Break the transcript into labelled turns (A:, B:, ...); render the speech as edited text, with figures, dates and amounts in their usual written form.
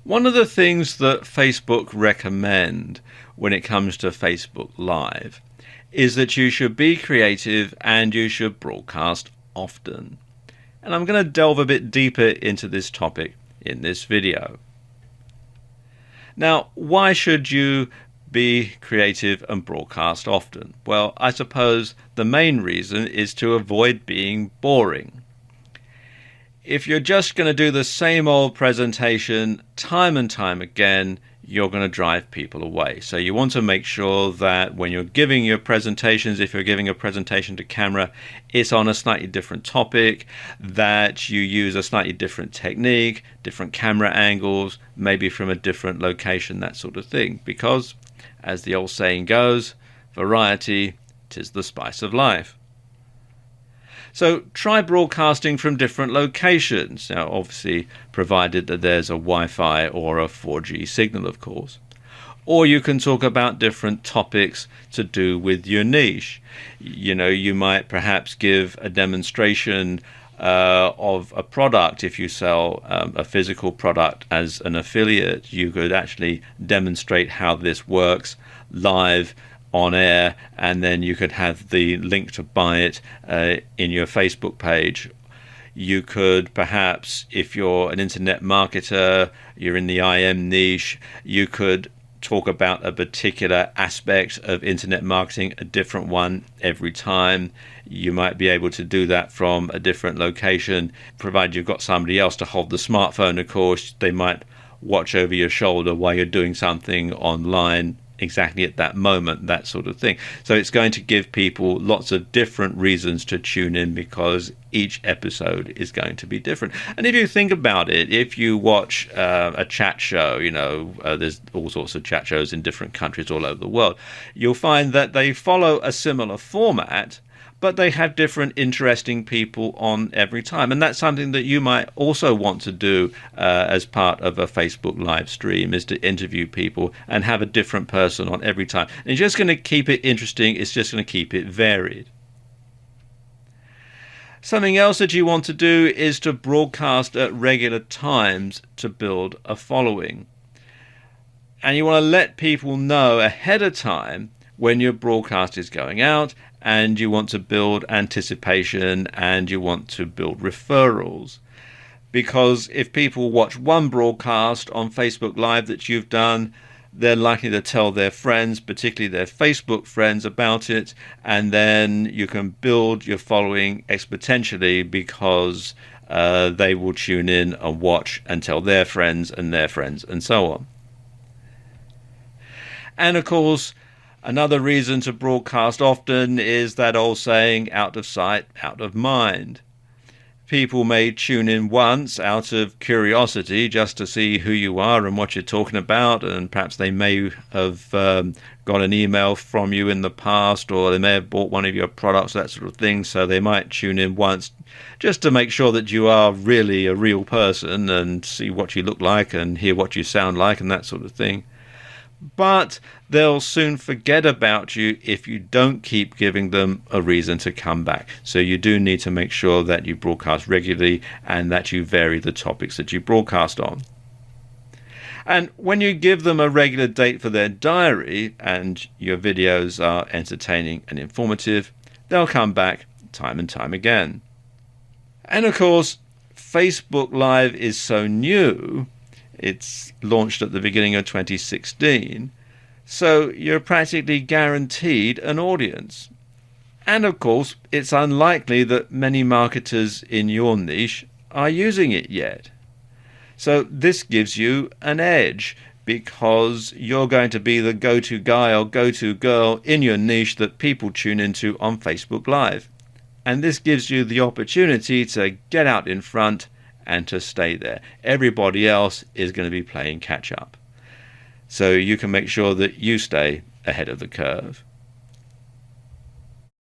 A: One of the things that Facebook recommend when it comes to Facebook Live is that you should be creative and you should broadcast often. And I'm going to delve a bit deeper into this topic in this video. Now, why should you be creative and broadcast often? Well, I suppose the main reason is to avoid being boring. If you're just going to do the same old presentation time and time again, you're going to drive people away. So you want to make sure that when you're giving your presentations, if you're giving a presentation to camera, it's on a slightly different topic, that you use a slightly different technique, different camera angles, maybe from a different location, that sort of thing. Because, as the old saying goes, variety 'tis the spice of life. So try broadcasting from different locations. Now, obviously, provided that there's a Wi-Fi or a 4G signal, of course. Or you can talk about different topics to do with your niche. You know, you might perhaps give a demonstration of a product. If you sell a physical product as an affiliate, you could actually demonstrate how this works live on air, and then you could have the link to buy it in your Facebook page. You could perhaps, if you're an internet marketer, you're in the IM niche, you could talk about a particular aspect of internet marketing, a different one every time. You might be able to do that from a different location, provided you've got somebody else to hold the smartphone. Of course, they might watch over your shoulder while you're doing something online exactly at that moment, that sort of thing. So it's going to give people lots of different reasons to tune in, because each episode is going to be different. And if you think about it, if you watch a chat show, there's all sorts of chat shows in different countries all over the world, you'll find that they follow a similar format, but they have different interesting people on every time. And that's something that you might also want to do as part of a Facebook live stream, is to interview people and have a different person on every time. And it's just going to keep it interesting. It's just going to keep it varied. Something else that you want to do is to broadcast at regular times to build a following. And you want to let people know ahead of time when your broadcast is going out, and you want to build anticipation and you want to build referrals. Because if people watch one broadcast on Facebook Live that you've done, they're likely to tell their friends, particularly their Facebook friends, about it, and then you can build your following exponentially, because they will tune in and watch and tell their friends and so on. And of course, another reason to broadcast often is that old saying, out of sight, out of mind. People may tune in once out of curiosity just to see who you are and what you're talking about, and perhaps they may have got an email from you in the past, or they may have bought one of your products, that sort of thing, so they might tune in once just to make sure that you are really a real person and see what you look like and hear what you sound like and that sort of thing. But they'll soon forget about you if you don't keep giving them a reason to come back. So you do need to make sure that you broadcast regularly and that you vary the topics that you broadcast on. And when you give them a regular date for their diary and your videos are entertaining and informative, they'll come back time and time again. And of course, Facebook Live is so new. It's launched at the beginning of 2016, so you're practically guaranteed an audience. And of course, it's unlikely that many marketers in your niche are using it yet. So this gives you an edge, because you're going to be the go-to guy or go-to girl in your niche that people tune into on Facebook Live. And this gives you the opportunity to get out in front and to stay there. Everybody else is going to be playing catch up. So you can make sure that you stay ahead of the curve.